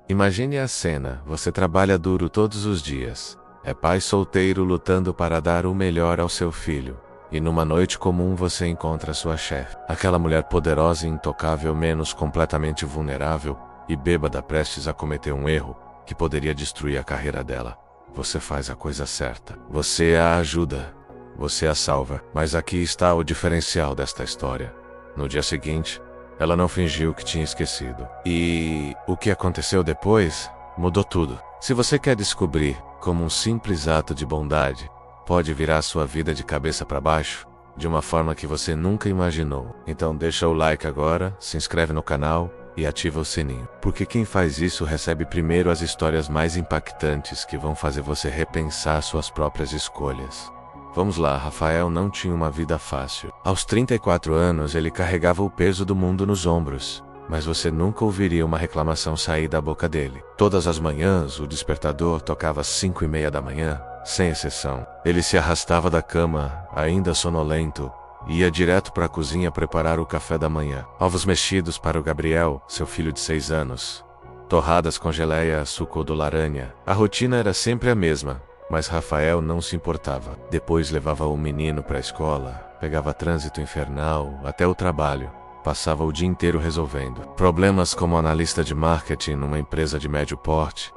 Imagine a cena: você trabalha duro todos os dias. É pai solteiro lutando para dar o melhor ao seu filho. E numa noite comum você encontra sua chefe. Aquela mulher poderosa e intocável, menos completamente vulnerável e bêbada, prestes a cometer um erro que poderia destruir a carreira dela. Você faz a coisa certa. Você a ajuda. Você a salva. Mas aqui está o diferencial desta história. No dia seguinte, ela não fingiu que tinha esquecido. E o que aconteceu depois mudou tudo. Se você quer descobrir como um simples ato de bondade pode virar sua vida de cabeça para baixo, de uma forma que você nunca imaginou, então deixa o like agora, se inscreve no canal e ativa o sininho. Porque quem faz isso recebe primeiro as histórias mais impactantes que vão fazer você repensar suas próprias escolhas. Vamos lá, Rafael não tinha uma vida fácil. Aos 34 anos ele carregava o peso do mundo nos ombros. Mas você nunca ouviria uma reclamação sair da boca dele. Todas as manhãs, o despertador tocava às 5:30 da manhã, sem exceção. Ele se arrastava da cama, ainda sonolento, e ia direto para a cozinha preparar o café da manhã. Ovos mexidos para o Gabriel, seu filho de 6 anos. Torradas com geleia, suco do laranja. A rotina era sempre a mesma, mas Rafael não se importava. Depois levava o menino para a escola, pegava trânsito infernal até o trabalho. Passava o dia inteiro resolvendo problemas como analista de marketing numa empresa de médio porte.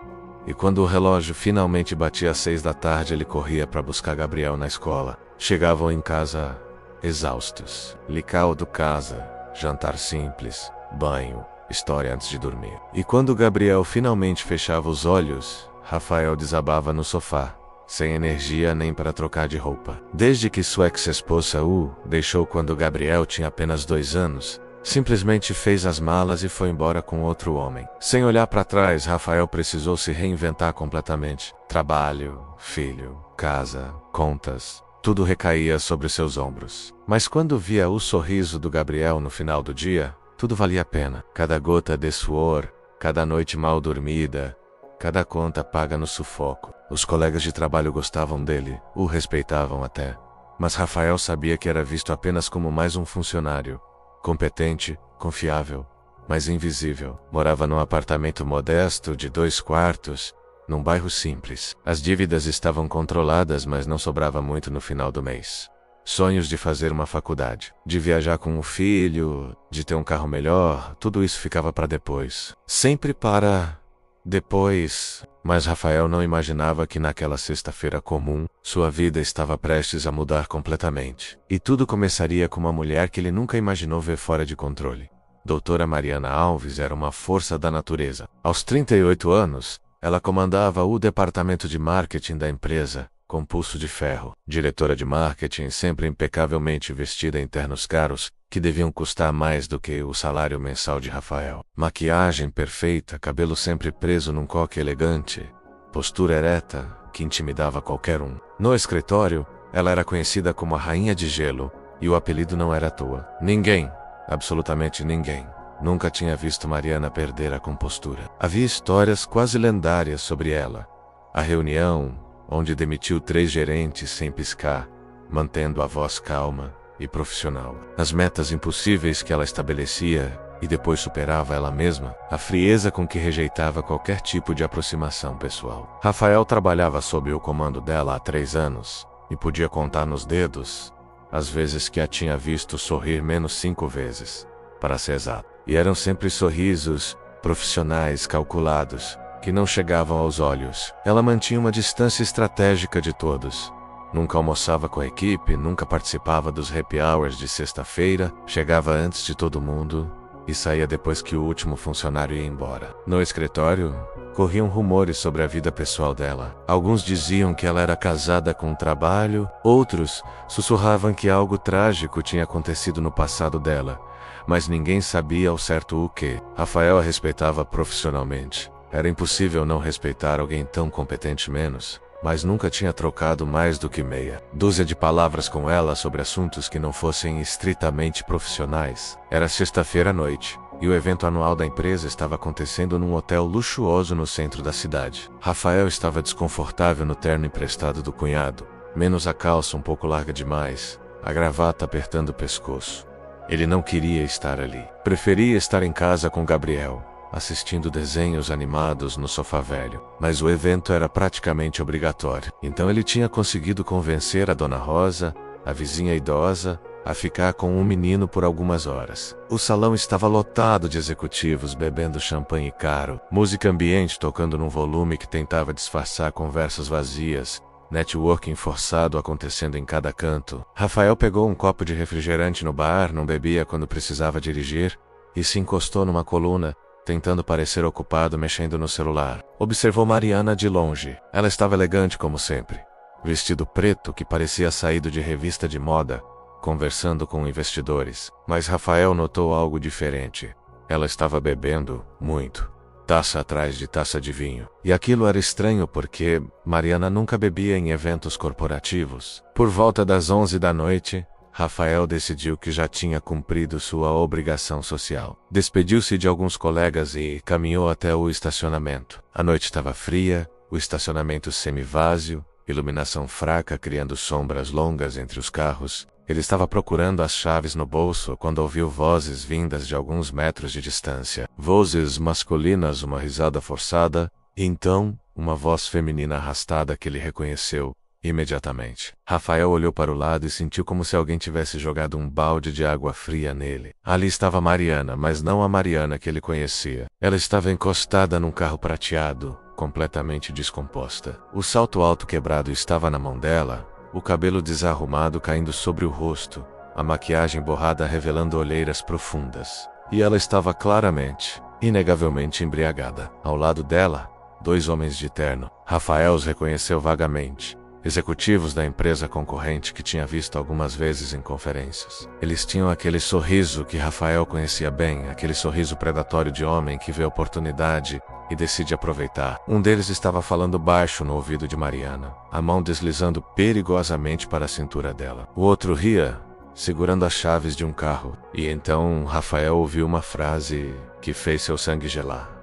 E quando o relógio finalmente batia às 6 da tarde, ele corria para buscar Gabriel na escola. Chegavam em casa exaustos. Licaldo casa, jantar simples, banho, história antes de dormir. E quando Gabriel finalmente fechava os olhos, Rafael desabava no sofá, sem energia nem para trocar de roupa. Desde que sua ex-esposa o deixou quando Gabriel tinha apenas 2 anos, simplesmente fez as malas e foi embora com outro homem. Sem olhar para trás, Rafael precisou se reinventar completamente. Trabalho, filho, casa, contas, tudo recaía sobre seus ombros. Mas quando via o sorriso do Gabriel no final do dia, tudo valia a pena. Cada gota de suor, cada noite mal dormida, cada conta paga no sufoco. Os colegas de trabalho gostavam dele, o respeitavam até. Mas Rafael sabia que era visto apenas como mais um funcionário. Competente, confiável, mas invisível. Morava num apartamento modesto de 2 quartos, num bairro simples. As dívidas estavam controladas, mas não sobrava muito no final do mês. Sonhos de fazer uma faculdade, de viajar com o filho, de ter um carro melhor, tudo isso ficava para depois. Sempre para depois. Mas Rafael não imaginava que naquela sexta-feira comum, sua vida estava prestes a mudar completamente. E tudo começaria com uma mulher que ele nunca imaginou ver fora de controle. Doutora Mariana Alves era uma força da natureza. Aos 38 anos, ela comandava o departamento de marketing da empresa, com pulso de ferro. Diretora de marketing, sempre impecavelmente vestida em ternos caros, que deviam custar mais do que o salário mensal de Rafael. Maquiagem perfeita, cabelo sempre preso num coque elegante, postura ereta, que intimidava qualquer um. No escritório, ela era conhecida como a Rainha de Gelo, e o apelido não era à toa. Ninguém, absolutamente ninguém, nunca tinha visto Mariana perder a compostura. Havia histórias quase lendárias sobre ela. A reunião, onde demitiu 3 gerentes sem piscar, mantendo a voz calma e profissional. As metas impossíveis que ela estabelecia e depois superava ela mesma, a frieza com que rejeitava qualquer tipo de aproximação pessoal. Rafael trabalhava sob o comando dela há 3 anos, e podia contar nos dedos as vezes que a tinha visto sorrir menos 5 vezes, para ser exato. E eram sempre sorrisos profissionais calculados, que não chegavam aos olhos. Ela mantinha uma distância estratégica de todos. Nunca almoçava com a equipe, nunca participava dos happy hours de sexta-feira, chegava antes de todo mundo e saía depois que o último funcionário ia embora. No escritório, corriam rumores sobre a vida pessoal dela. Alguns diziam que ela era casada com um trabalho, outros sussurravam que algo trágico tinha acontecido no passado dela, mas ninguém sabia ao certo o que. Rafael a respeitava profissionalmente. Era impossível não respeitar alguém tão competente menos, mas nunca tinha trocado mais do que meia dúzia de palavras com ela sobre assuntos que não fossem estritamente profissionais. Era sexta-feira à noite, e o evento anual da empresa estava acontecendo num hotel luxuoso no centro da cidade. Rafael estava desconfortável no terno emprestado do cunhado, menos a calça um pouco larga demais, a gravata apertando o pescoço. Ele não queria estar ali. Preferia estar em casa com Gabriel, assistindo desenhos animados no sofá velho. Mas o evento era praticamente obrigatório. Então ele tinha conseguido convencer a Dona Rosa, a vizinha idosa, a ficar com um menino por algumas horas. O salão estava lotado de executivos bebendo champanhe caro, música ambiente tocando num volume que tentava disfarçar conversas vazias, networking forçado acontecendo em cada canto. Rafael pegou um copo de refrigerante no bar, não bebia quando precisava dirigir, e se encostou numa coluna, tentando parecer ocupado mexendo no celular. Observou Mariana de longe. Ela estava elegante como sempre. Vestido preto que parecia saído de revista de moda, conversando com investidores. Mas Rafael notou algo diferente. Ela estava bebendo muito. Taça atrás de taça de vinho. E aquilo era estranho porque Mariana nunca bebia em eventos corporativos. Por volta das 11 da noite, Rafael decidiu que já tinha cumprido sua obrigação social. Despediu-se de alguns colegas e caminhou até o estacionamento. A noite estava fria, o estacionamento semivazio, iluminação fraca criando sombras longas entre os carros. Ele estava procurando as chaves no bolso quando ouviu vozes vindas de alguns metros de distância. Vozes masculinas, uma risada forçada, e então uma voz feminina arrastada que ele reconheceu imediatamente. Rafael olhou para o lado e sentiu como se alguém tivesse jogado um balde de água fria nele. Ali estava Mariana, mas não a Mariana que ele conhecia. Ela estava encostada num carro prateado, completamente descomposta. O salto alto quebrado estava na mão dela, o cabelo desarrumado caindo sobre o rosto, a maquiagem borrada revelando olheiras profundas. E ela estava claramente, inegavelmente embriagada. Ao lado dela, 2 homens de terno. Rafael os reconheceu vagamente. Executivos da empresa concorrente que tinha visto algumas vezes em conferências. Eles tinham aquele sorriso que Rafael conhecia bem, aquele sorriso predatório de homem que vê oportunidade e decide aproveitar. Um deles estava falando baixo no ouvido de Mariana, a mão deslizando perigosamente para a cintura dela. O outro ria, segurando as chaves de um carro. E então Rafael ouviu uma frase que fez seu sangue gelar.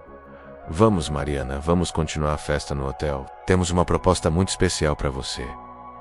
Vamos, Mariana, vamos continuar a festa no hotel. Temos uma proposta muito especial para você.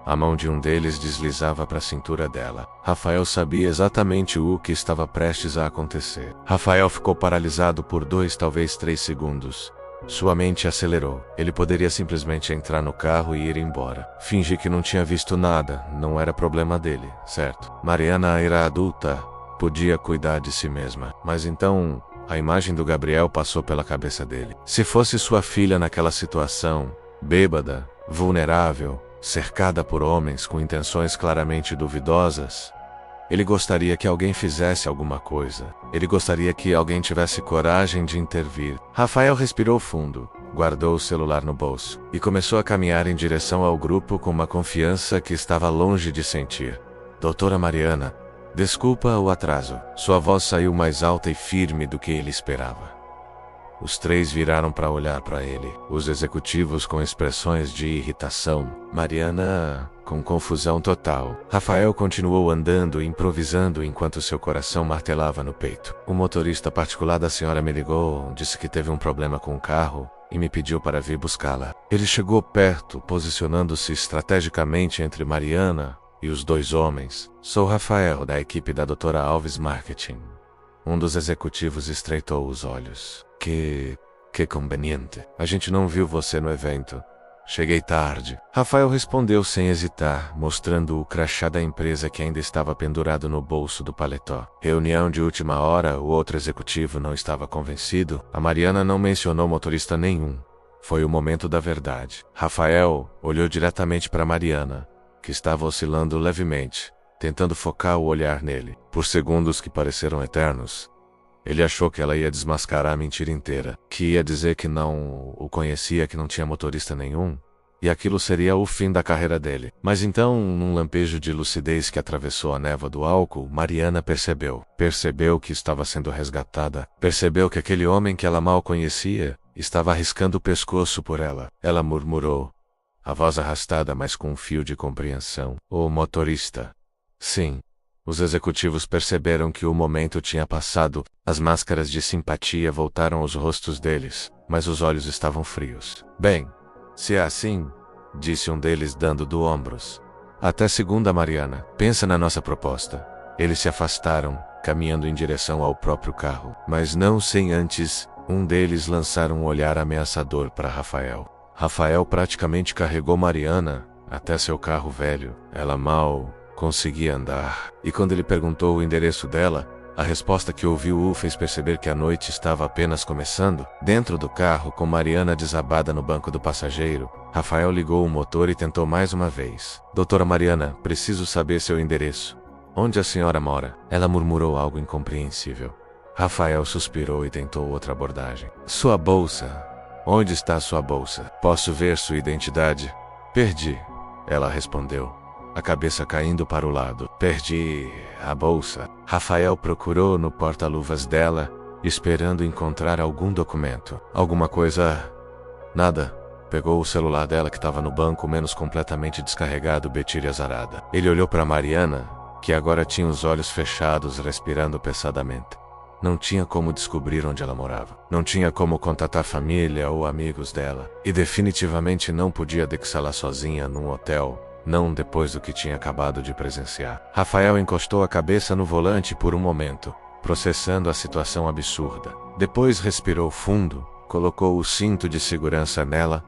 A mão de um deles deslizava para a cintura dela. Rafael sabia exatamente o que estava prestes a acontecer. Rafael ficou paralisado por 2, talvez 3 segundos. Sua mente acelerou. Ele poderia simplesmente entrar no carro e ir embora. Fingir que não tinha visto nada, não era problema dele, certo? Mariana era adulta, podia cuidar de si mesma. Mas então a imagem do Gabriel passou pela cabeça dele. Se fosse sua filha naquela situação, bêbada, vulnerável, cercada por homens com intenções claramente duvidosas, ele gostaria que alguém fizesse alguma coisa. Ele gostaria que alguém tivesse coragem de intervir. Rafael respirou fundo, guardou o celular no bolso e começou a caminhar em direção ao grupo com uma confiança que estava longe de sentir. Doutora Mariana, desculpa o atraso. Sua voz saiu mais alta e firme do que ele esperava. Os 3 viraram para olhar para ele. Os executivos com expressões de irritação. Mariana com confusão total. Rafael continuou andando e improvisando enquanto seu coração martelava no peito. O motorista particular da senhora me ligou, disse que teve um problema com o carro e me pediu para vir buscá-la. Ele chegou perto, posicionando-se estrategicamente entre Mariana e os 2 homens. Sou Rafael, da equipe da Dra. Alves Marketing. Um dos executivos estreitou os olhos. Que conveniente. A gente não viu você no evento. Cheguei tarde. Rafael respondeu sem hesitar, mostrando o crachá da empresa que ainda estava pendurado no bolso do paletó. Reunião de última hora, o outro executivo não estava convencido. A Mariana não mencionou motorista nenhum. Foi o momento da verdade. Rafael olhou diretamente para Mariana, que estava oscilando levemente, tentando focar o olhar nele. Por segundos que pareceram eternos, ele achou que ela ia desmascarar a mentira inteira, que ia dizer que não o conhecia, que não tinha motorista nenhum, e aquilo seria o fim da carreira dele. Mas então, num lampejo de lucidez que atravessou a névoa do álcool, Mariana percebeu. Percebeu que estava sendo resgatada. Percebeu que aquele homem que ela mal conhecia estava arriscando o pescoço por ela. Ela murmurou, a voz arrastada, mas com um fio de compreensão. O motorista. Sim. Os executivos perceberam que o momento tinha passado. As máscaras de simpatia voltaram aos rostos deles, mas os olhos estavam frios. Bem, se é assim, disse um deles dando do ombros. Até segunda, Mariana. Pensa na nossa proposta. Eles se afastaram, caminhando em direção ao próprio carro, mas não sem antes Um deles lançara um olhar ameaçador para Rafael. Rafael praticamente carregou Mariana até seu carro velho. Ela mal conseguia andar. E quando ele perguntou o endereço dela, a resposta que ouviu o fez perceber que a noite estava apenas começando. Dentro do carro, com Mariana desabada no banco do passageiro, Rafael ligou o motor e tentou mais uma vez. Doutora Mariana, preciso saber seu endereço. Onde a senhora mora? Ela murmurou algo incompreensível. Rafael suspirou e tentou outra abordagem. Sua bolsa. Onde está sua bolsa? Posso ver sua identidade? Perdi. Ela respondeu, a cabeça caindo para o lado. Perdi a bolsa. Rafael procurou no porta-luvas dela, esperando encontrar algum documento. Alguma coisa... Nada. Pegou o celular dela que estava no banco, menos completamente descarregado, Betty azarada. Ele olhou para Mariana, que agora tinha os olhos fechados, respirando pesadamente. Não tinha como descobrir onde ela morava. Não tinha como contatar família ou amigos dela. E definitivamente não podia deixá-la sozinha num hotel, não depois do que tinha acabado de presenciar. Rafael encostou a cabeça no volante por um momento, processando a situação absurda. Depois respirou fundo, colocou o cinto de segurança nela,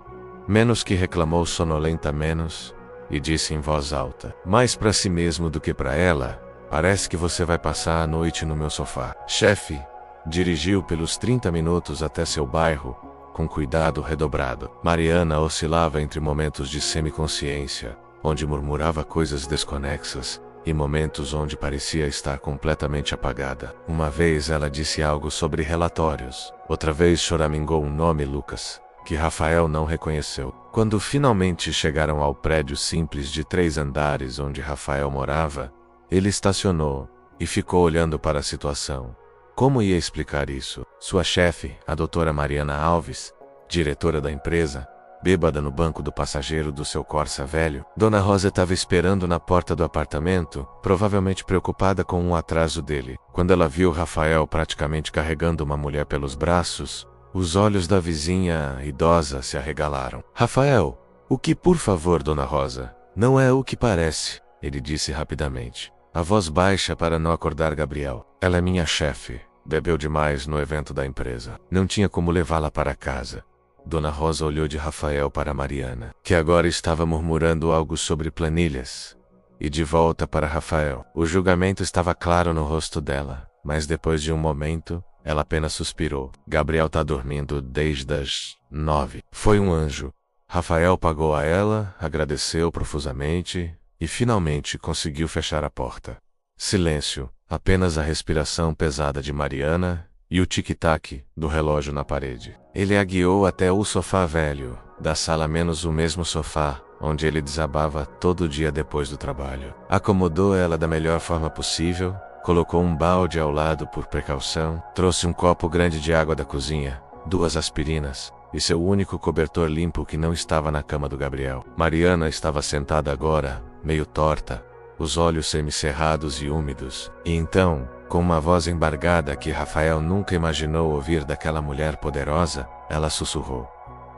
menos que reclamou sonolenta menos, e disse em voz alta, mais para si mesmo do que para ela, parece que você vai passar a noite no meu sofá. Chefe, dirigiu pelos 30 minutos até seu bairro, com cuidado redobrado. Mariana oscilava entre momentos de semiconsciência, onde murmurava coisas desconexas, e momentos onde parecia estar completamente apagada. Uma vez ela disse algo sobre relatórios, outra vez choramingou um nome Lucas, que Rafael não reconheceu. Quando finalmente chegaram ao prédio simples de 3 andares onde Rafael morava, ele estacionou e ficou olhando para a situação. Como ia explicar isso? Sua chefe, a doutora Mariana Alves, diretora da empresa, bêbada no banco do passageiro do seu Corsa velho. Dona Rosa estava esperando na porta do apartamento, provavelmente preocupada com o atraso dele. Quando ela viu Rafael praticamente carregando uma mulher pelos braços, os olhos da vizinha idosa se arregalaram. Rafael, o que por favor, Dona Rosa? Não é o que parece, ele disse rapidamente. A voz baixa para não acordar Gabriel. Ela é minha chefe. Bebeu demais no evento da empresa. Não tinha como levá-la para casa. Dona Rosa olhou de Rafael para Mariana, que agora estava murmurando algo sobre planilhas. E de volta para Rafael. O julgamento estava claro no rosto dela, mas depois de um momento, ela apenas suspirou. Gabriel tá dormindo desde as 9. Foi um anjo. Rafael pagou a ela, agradeceu profusamente e finalmente conseguiu fechar a porta. Silêncio, apenas a respiração pesada de Mariana e o tic-tac do relógio na parede. Ele a guiou até o sofá velho, da sala menos o mesmo sofá, onde ele desabava todo dia depois do trabalho. Acomodou ela da melhor forma possível, colocou um balde ao lado por precaução, trouxe um copo grande de água da cozinha, 2 aspirinas, e seu único cobertor limpo que não estava na cama do Gabriel. Mariana estava sentada agora, meio torta, os olhos semicerrados e úmidos. E então, com uma voz embargada que Rafael nunca imaginou ouvir daquela mulher poderosa, ela sussurrou.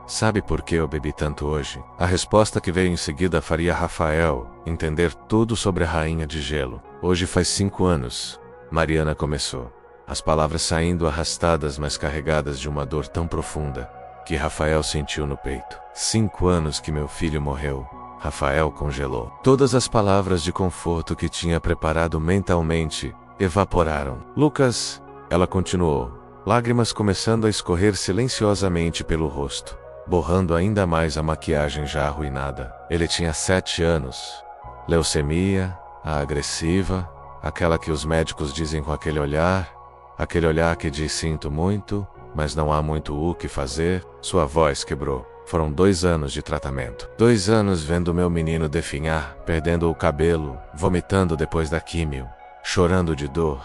Sabe por que eu bebi tanto hoje? A resposta que veio em seguida faria Rafael entender tudo sobre a Rainha de Gelo. Hoje faz 5 anos. Mariana começou, as palavras saindo arrastadas, mas carregadas de uma dor tão profunda, que Rafael sentiu no peito. 5 anos que meu filho morreu. Rafael congelou. Todas as palavras de conforto que tinha preparado mentalmente evaporaram. Lucas, ela continuou, lágrimas começando a escorrer silenciosamente pelo rosto, borrando ainda mais a maquiagem já arruinada. Ele tinha 7 anos. Leucemia, a agressiva, aquela que os médicos dizem com aquele olhar que diz sinto muito, mas não há muito o que fazer. Sua voz quebrou. Foram 2 anos de tratamento. 2 anos vendo meu menino definhar, perdendo o cabelo, vomitando depois da químio, chorando de dor.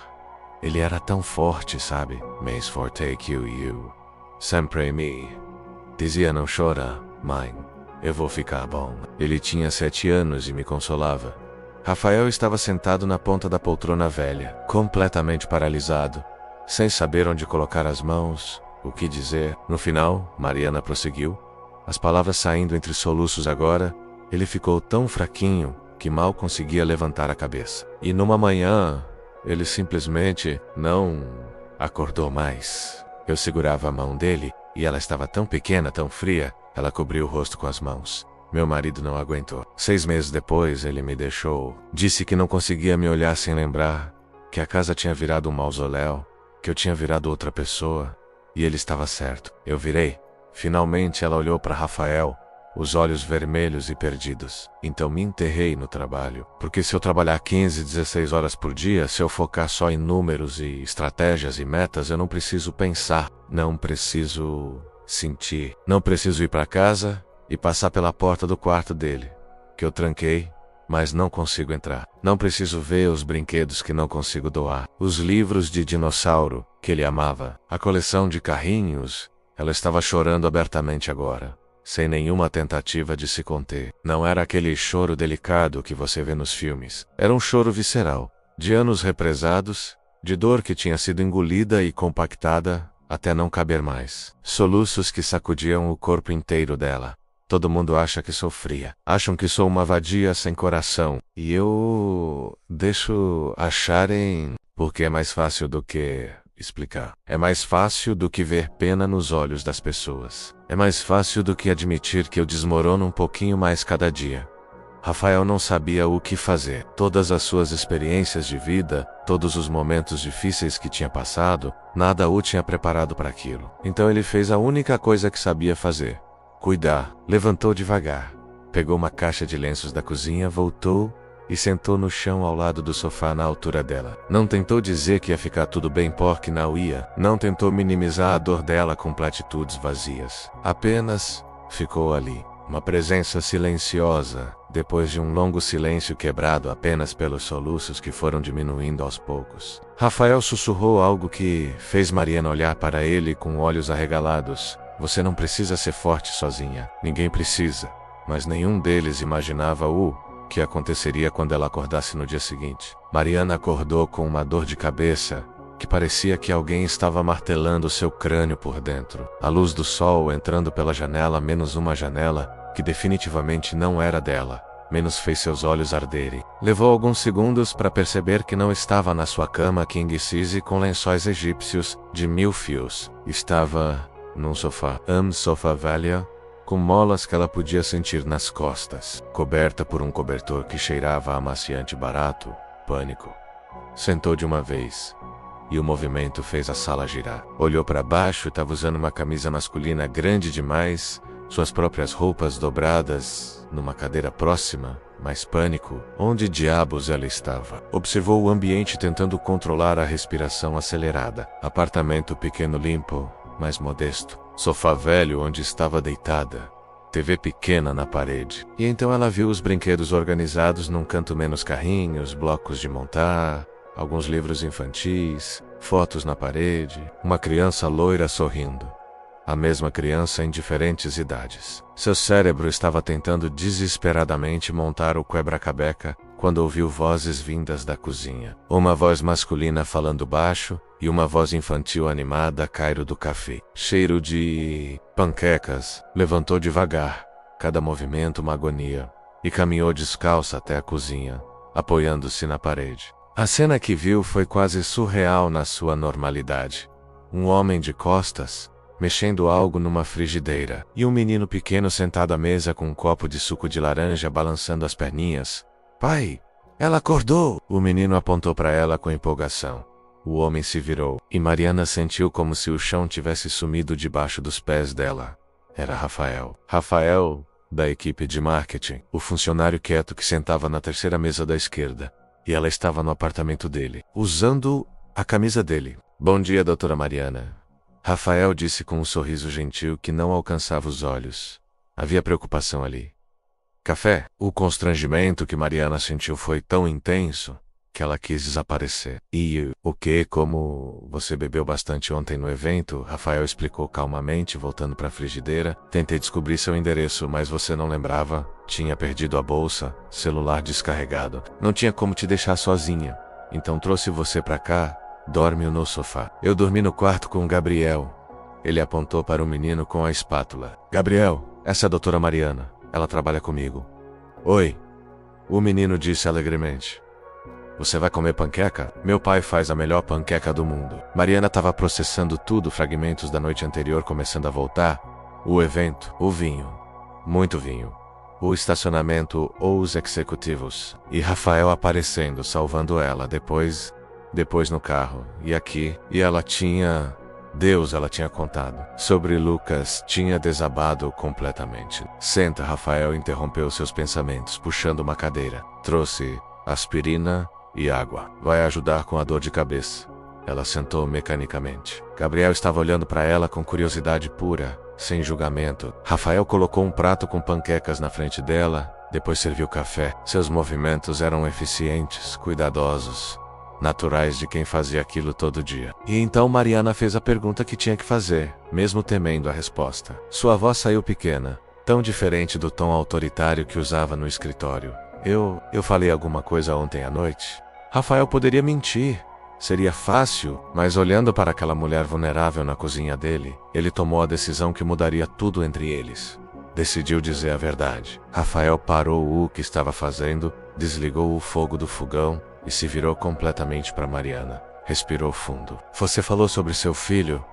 Ele era tão forte, sabe? Mas for take you. Sempre me. Dizia, não chora, mãe. Eu vou ficar bom. Ele tinha 7 anos e me consolava. Rafael estava sentado na ponta da poltrona velha, completamente paralisado, sem saber onde colocar as mãos, o que dizer. No final, Mariana prosseguiu, as palavras saindo entre soluços agora. Ele ficou tão fraquinho que mal conseguia levantar a cabeça. E numa manhã, ele simplesmente não acordou mais. Eu segurava a mão dele, e ela estava tão pequena, tão fria, ela cobriu o rosto com as mãos. Meu marido não aguentou. 6 meses depois, ele me deixou. Disse que não conseguia me olhar sem lembrar, que a casa tinha virado um mausoléu, que eu tinha virado outra pessoa, e ele estava certo. Eu virei. Finalmente ela olhou para Rafael, os olhos vermelhos e perdidos. Então me enterrei no trabalho, porque se eu trabalhar 15, 16 horas por dia, se eu focar só em números e estratégias e metas, eu não preciso pensar, não preciso sentir, não preciso ir para casa e passar pela porta do quarto dele, que eu tranquei, mas não consigo entrar. Não preciso ver os brinquedos que não consigo doar, os livros de dinossauro que ele amava, a coleção de carrinhos. Ela estava chorando abertamente agora, sem nenhuma tentativa de se conter. Não era aquele choro delicado que você vê nos filmes. Era um choro visceral, de anos represados, de dor que tinha sido engolida e compactada até não caber mais. Soluços que sacudiam o corpo inteiro dela. Todo mundo acha que sou fria. Acham que sou uma vadia sem coração. E eu deixo acharem, porque é mais fácil do que explicar. É mais fácil do que ver pena nos olhos das pessoas. É mais fácil do que admitir que eu desmorono um pouquinho mais cada dia. Rafael não sabia o que fazer. Todas as suas experiências de vida, todos os momentos difíceis que tinha passado, nada o tinha preparado para aquilo. Então ele fez a única coisa que sabia fazer: cuidar. Levantou devagar, pegou uma caixa de lenços da cozinha, voltou e sentou no chão ao lado do sofá na altura dela. Não tentou dizer que ia ficar tudo bem porque não ia. Não tentou minimizar a dor dela com platitudes vazias. Apenas ficou ali. Uma presença silenciosa, depois de um longo silêncio quebrado apenas pelos soluços que foram diminuindo aos poucos. Rafael sussurrou algo que fez Mariana olhar para ele com olhos arregalados. Você não precisa ser forte sozinha. Ninguém precisa. Mas nenhum deles imaginava o que aconteceria quando ela acordasse no dia seguinte. Mariana acordou com uma dor de cabeça que parecia que alguém estava martelando seu crânio por dentro. A luz do sol entrando pela janela, menos uma janela, que definitivamente não era dela, menos fez seus olhos arderem. Levou alguns segundos para perceber que não estava na sua cama king size com lençóis egípcios de 1000 fios. Estava num sofá. Sofá velha, com molas que ela podia sentir nas costas, coberta por um cobertor que cheirava a amaciante barato. Pânico. Sentou de uma vez, e o movimento fez a sala girar. Olhou para baixo e estava usando uma camisa masculina grande demais, suas próprias roupas dobradas numa cadeira próxima, mas pânico. Onde diabos ela estava? Observou o ambiente tentando controlar a respiração acelerada. Apartamento pequeno limpo, mas modesto. Sofá velho onde estava deitada. TV pequena na parede. E então ela viu os brinquedos organizados num canto, menos carrinhos, blocos de montar, alguns livros infantis, fotos na parede, uma criança loira sorrindo. A mesma criança em diferentes idades. Seu cérebro estava tentando desesperadamente montar o quebra-cabeça quando ouviu vozes vindas da cozinha. Uma voz masculina falando baixo e uma voz infantil animada a cair do café. Cheiro de panquecas. Levantou devagar, cada movimento uma agonia, e caminhou descalça até a cozinha, apoiando-se na parede. A cena que viu foi quase surreal na sua normalidade. Um homem de costas, mexendo algo numa frigideira, e um menino pequeno sentado à mesa com um copo de suco de laranja balançando as perninhas. Pai, ela acordou! O menino apontou para ela com empolgação. O homem se virou, e Mariana sentiu como se o chão tivesse sumido debaixo dos pés dela. Era Rafael. Rafael, da equipe de marketing, o funcionário quieto que sentava na terceira mesa da esquerda. E ela estava no apartamento dele, usando a camisa dele. Bom dia, doutora Mariana. Rafael disse com um sorriso gentil que não alcançava os olhos. Havia preocupação ali. Café? O constrangimento que Mariana sentiu foi tão intenso que ela quis desaparecer. E o que? Como você bebeu bastante ontem no evento, Rafael explicou calmamente, voltando para a frigideira. Tentei descobrir seu endereço, mas você não lembrava. Tinha perdido a bolsa, celular descarregado. Não tinha como te deixar sozinha. Então trouxe você para cá. Dorme no sofá. Eu dormi no quarto com o Gabriel. Ele apontou para o menino com a espátula. Gabriel, essa é a doutora Mariana. Ela trabalha comigo. Oi. O menino disse alegremente. Você vai comer panqueca? Meu pai faz a melhor panqueca do mundo. Mariana estava processando tudo, fragmentos da noite anterior começando a voltar. O evento, o vinho. Muito vinho. O estacionamento ou os executivos. E Rafael aparecendo, salvando ela. Depois no carro. E aqui. E ela tinha... Deus, ela tinha contado. Sobre Lucas, tinha desabado completamente. Senta, Rafael interrompeu seus pensamentos, puxando uma cadeira. Trouxe aspirina e água. Vai ajudar com a dor de cabeça. Ela sentou mecanicamente. Gabriel estava olhando para ela com curiosidade pura, sem julgamento. Rafael colocou um prato com panquecas na frente dela, depois serviu café. Seus movimentos eram eficientes, cuidadosos, naturais de quem fazia aquilo todo dia. E então Mariana fez a pergunta que tinha que fazer, mesmo temendo a resposta. Sua voz saiu pequena, tão diferente do tom autoritário que usava no escritório. Eu falei alguma coisa ontem à noite? Rafael poderia mentir. Seria fácil, mas olhando para aquela mulher vulnerável na cozinha dele, ele tomou a decisão que mudaria tudo entre eles. Decidiu dizer a verdade. Rafael parou o que estava fazendo, desligou o fogo do fogão e se virou completamente para Mariana. Respirou fundo. Você falou sobre seu filho?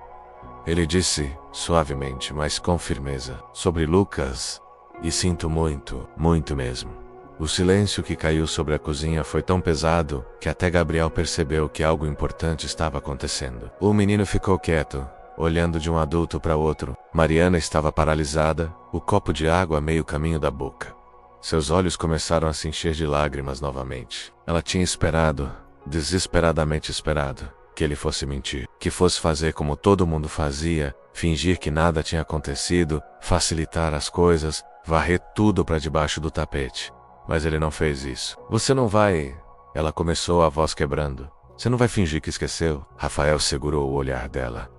Ele disse, suavemente, mas com firmeza. Sobre Lucas? E sinto muito, muito mesmo. O silêncio que caiu sobre a cozinha foi tão pesado que até Gabriel percebeu que algo importante estava acontecendo. O menino ficou quieto, olhando de um adulto para outro. Mariana estava paralisada, o copo de água a meio caminho da boca. Seus olhos começaram a se encher de lágrimas novamente. Ela tinha esperado, desesperadamente esperado, que ele fosse mentir, que fosse fazer como todo mundo fazia, fingir que nada tinha acontecido, facilitar as coisas, varrer tudo para debaixo do tapete. Mas ele não fez isso. Você não vai... Ela começou, a voz quebrando. Você não vai fingir que esqueceu? Rafael segurou o olhar dela.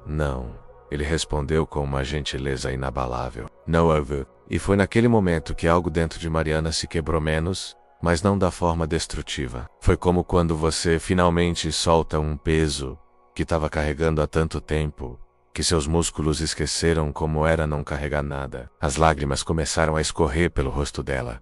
Não. Ele respondeu com uma gentileza inabalável. Não houve. E foi naquele momento que algo dentro de Mariana se quebrou menos, mas não da forma destrutiva. Foi como quando você finalmente solta um peso que estava carregando há tanto tempo, que seus músculos esqueceram como era não carregar nada. As lágrimas começaram a escorrer pelo rosto dela.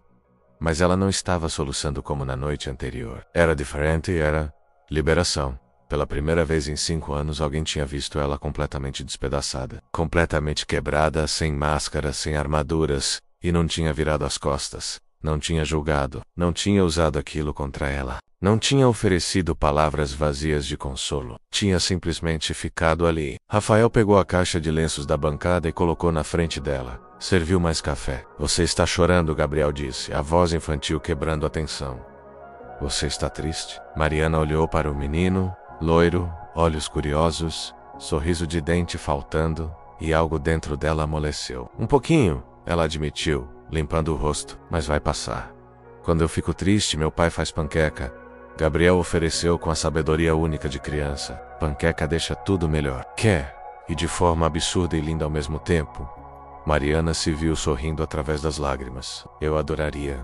Mas ela não estava soluçando como na noite anterior. Era diferente, era liberação. Pela primeira vez em 5 anos, alguém tinha visto ela completamente despedaçada. Completamente quebrada, sem máscara, sem armaduras, e não tinha virado as costas. Não tinha julgado. Não tinha usado aquilo contra ela. Não tinha oferecido palavras vazias de consolo. Tinha simplesmente ficado ali. Rafael pegou a caixa de lenços da bancada e colocou na frente dela. Serviu mais café. Você está chorando, Gabriel disse, a voz infantil quebrando a tensão. Você está triste? Mariana olhou para o menino, loiro, olhos curiosos, sorriso de dente faltando, e algo dentro dela amoleceu. Um pouquinho, ela admitiu, limpando o rosto, mas vai passar. Quando eu fico triste, meu pai faz panqueca. Gabriel ofereceu com a sabedoria única de criança. Panqueca deixa tudo melhor. Quer? E de forma absurda e linda ao mesmo tempo. Mariana se viu sorrindo através das lágrimas. Eu adoraria.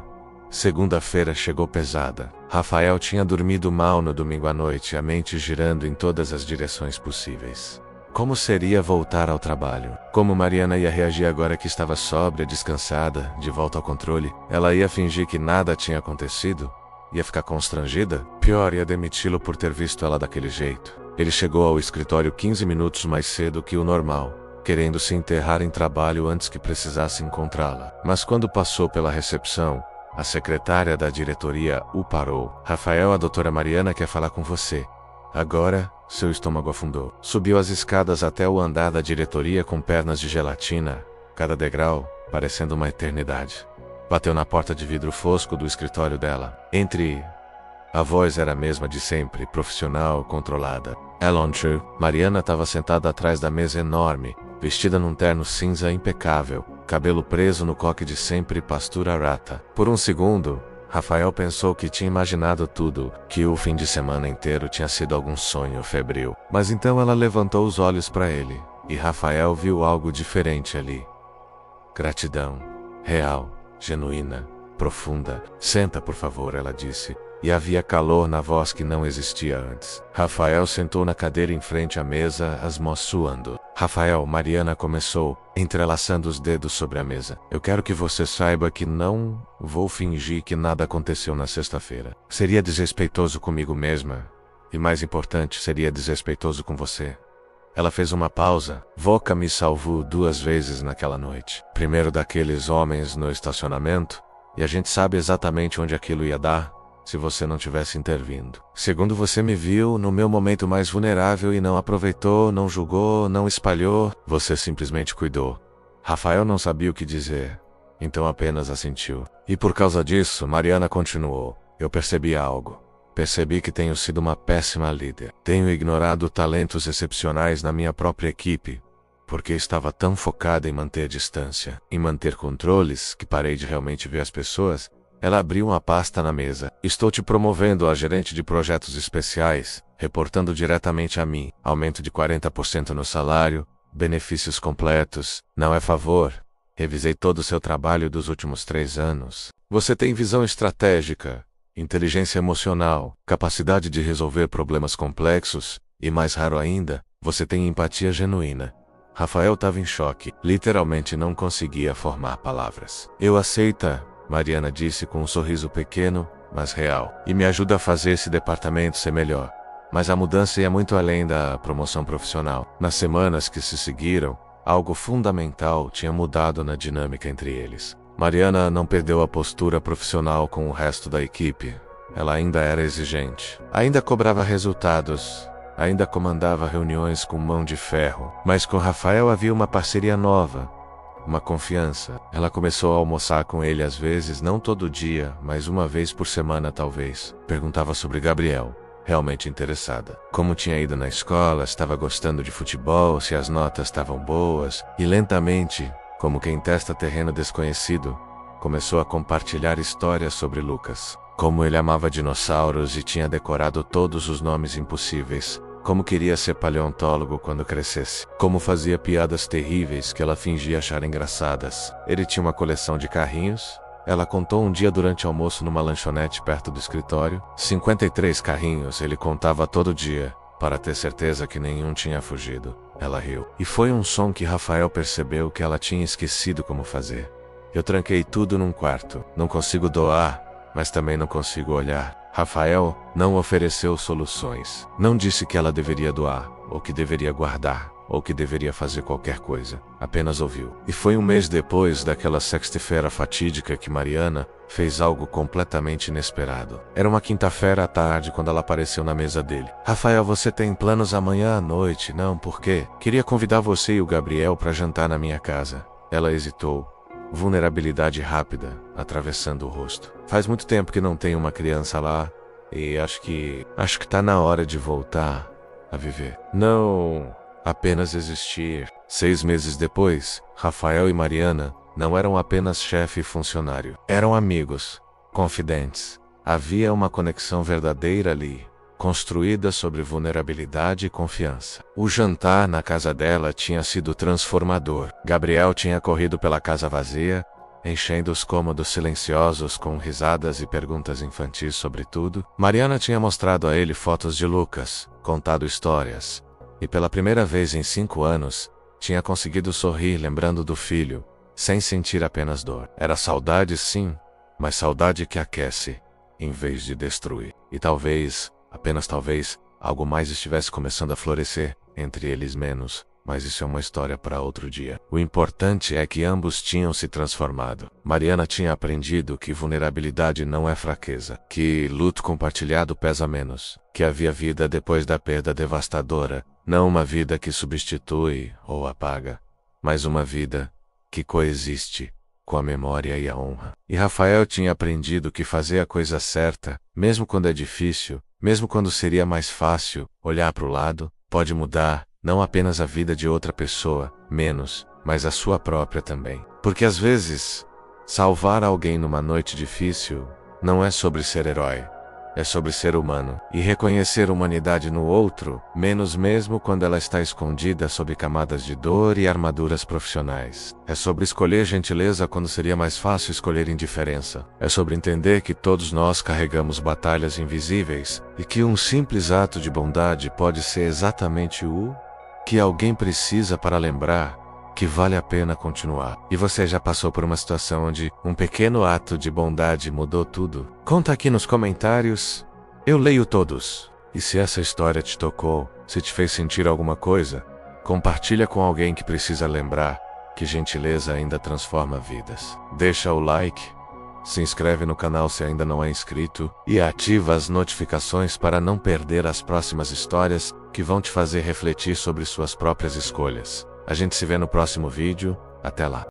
Segunda-feira chegou pesada. Rafael tinha dormido mal no domingo à noite, a mente girando em todas as direções possíveis. Como seria voltar ao trabalho? Como Mariana ia reagir agora que estava sóbria, descansada, de volta ao controle? Ela ia fingir que nada tinha acontecido? Ia ficar constrangida? Pior, ia demiti-lo por ter visto ela daquele jeito. Ele chegou ao escritório 15 minutos mais cedo que o normal, querendo se enterrar em trabalho antes que precisasse encontrá-la. Mas quando passou pela recepção, a secretária da diretoria o parou. Rafael, a doutora Mariana quer falar com você. Agora, seu estômago afundou. Subiu as escadas até o andar da diretoria com pernas de gelatina, cada degrau parecendo uma eternidade. Bateu na porta de vidro fosco do escritório dela. Entre... A voz era a mesma de sempre, profissional, controlada. Elontrue. Mariana estava sentada atrás da mesa enorme, vestida num terno cinza impecável, cabelo preso no coque de sempre pastura rata. Por um segundo, Rafael pensou que tinha imaginado tudo, que o fim de semana inteiro tinha sido algum sonho febril. Mas então ela levantou os olhos para ele, e Rafael viu algo diferente ali. Gratidão. Real. Genuína. Profunda. Senta, por favor, ela disse. e havia calor na voz que não existia antes. Rafael sentou na cadeira em frente à mesa, as mãos suando. Rafael, Mariana começou, entrelaçando os dedos sobre a mesa. Eu quero que você saiba que não vou fingir que nada aconteceu na sexta-feira. Seria desrespeitoso comigo mesma. E mais importante, seria desrespeitoso com você. Ela fez uma pausa. Voca me salvou 2 vezes naquela noite. Primeiro daqueles homens no estacionamento, e a gente sabe exatamente onde aquilo ia dar, se você não tivesse intervindo. Segundo, você me viu no meu momento mais vulnerável e não aproveitou, não julgou, não espalhou, você simplesmente cuidou. Rafael não sabia o que dizer, então apenas assentiu. E por causa disso, Mariana continuou. Eu percebi algo. Percebi que tenho sido uma péssima líder. Tenho ignorado talentos excepcionais na minha própria equipe, porque estava tão focada em manter distância, em manter controles, que parei de realmente ver as pessoas. Ela abriu uma pasta na mesa. Estou te promovendo a gerente de projetos especiais, reportando diretamente a mim. Aumento de 40% no salário, benefícios completos. Não é favor. Revisei todo o seu trabalho dos últimos 3 anos. Você tem visão estratégica, inteligência emocional, capacidade de resolver problemas complexos, e mais raro ainda, você tem empatia genuína. Rafael estava em choque. Literalmente não conseguia formar palavras. Eu aceito, Mariana disse com um sorriso pequeno, mas real. E me ajuda a fazer esse departamento ser melhor. Mas a mudança ia muito além da promoção profissional. Nas semanas que se seguiram, algo fundamental tinha mudado na dinâmica entre eles. Mariana não perdeu a postura profissional com o resto da equipe. Ela ainda era exigente. Ainda cobrava resultados. Ainda comandava reuniões com mão de ferro. Mas com Rafael havia uma parceria nova. Uma confiança. Ela começou a almoçar com ele às vezes, não todo dia, mas 1 vez por semana talvez. Perguntava sobre Gabriel, realmente interessada. Como tinha ido na escola, estava gostando de futebol, se as notas estavam boas. E lentamente, como quem testa terreno desconhecido, começou a compartilhar histórias sobre Lucas. Como ele amava dinossauros e tinha decorado todos os nomes impossíveis. Como queria ser paleontólogo quando crescesse. Como fazia piadas terríveis que ela fingia achar engraçadas. Ele tinha uma coleção de carrinhos. Ela contou um dia durante almoço numa lanchonete perto do escritório. 53 carrinhos ele contava todo dia, para ter certeza que nenhum tinha fugido. Ela riu. E foi um som que Rafael percebeu que ela tinha esquecido como fazer. Eu tranquei tudo num quarto. Não consigo doar, mas também não consigo olhar. Rafael não ofereceu soluções. Não disse que ela deveria doar, ou que deveria guardar, ou que deveria fazer qualquer coisa. Apenas ouviu. E foi 1 mês depois daquela sexta-feira fatídica que Mariana fez algo completamente inesperado. Era uma quinta-feira à tarde quando ela apareceu na mesa dele. Rafael, você tem planos amanhã à noite? Não, por quê? Queria convidar você e o Gabriel para jantar na minha casa. Ela hesitou. Vulnerabilidade rápida, atravessando o rosto. Faz muito tempo que não tenho uma criança lá, e acho que tá na hora de voltar a viver. Não apenas existir. 6 meses depois, Rafael e Mariana não eram apenas chefe e funcionário. Eram amigos, confidentes. Havia uma conexão verdadeira ali, construída sobre vulnerabilidade e confiança. O jantar na casa dela tinha sido transformador. Gabriel tinha corrido pela casa vazia, enchendo os cômodos silenciosos com risadas e perguntas infantis sobre tudo. Mariana tinha mostrado a ele fotos de Lucas, contado histórias, e pela primeira vez em 5 anos, tinha conseguido sorrir lembrando do filho, sem sentir apenas dor. Era saudade, sim, mas saudade que aquece, em vez de destruir. E talvez, apenas talvez, algo mais estivesse começando a florescer, entre eles menos, mas isso é uma história para outro dia. O importante é que ambos tinham se transformado. Mariana tinha aprendido que vulnerabilidade não é fraqueza, que luto compartilhado pesa menos, que havia vida depois da perda devastadora, não uma vida que substitui ou apaga, mas uma vida que coexiste com a memória e a honra. E Rafael tinha aprendido que fazer a coisa certa, mesmo quando é difícil, mesmo quando seria mais fácil olhar para o lado, pode mudar, não apenas a vida de outra pessoa, menos, mas a sua própria também. Porque às vezes, salvar alguém numa noite difícil não é sobre ser herói, É sobre ser humano e reconhecer humanidade no outro, menos mesmo quando ela está escondida sob camadas de dor e armaduras profissionais. É sobre escolher gentileza quando seria mais fácil escolher indiferença. É sobre entender que todos nós carregamos batalhas invisíveis e que um simples ato de bondade pode ser exatamente o que alguém precisa para lembrar que vale a pena continuar. E você já passou por uma situação onde um pequeno ato de bondade mudou tudo? Conta aqui nos comentários. Eu leio todos. E se essa história te tocou, se te fez sentir alguma coisa, compartilha com alguém que precisa lembrar que gentileza ainda transforma vidas. Deixa o like, se inscreve no canal se ainda não é inscrito e ativa as notificações para não perder as próximas histórias que vão te fazer refletir sobre suas próprias escolhas. A gente se vê no próximo vídeo. Até lá.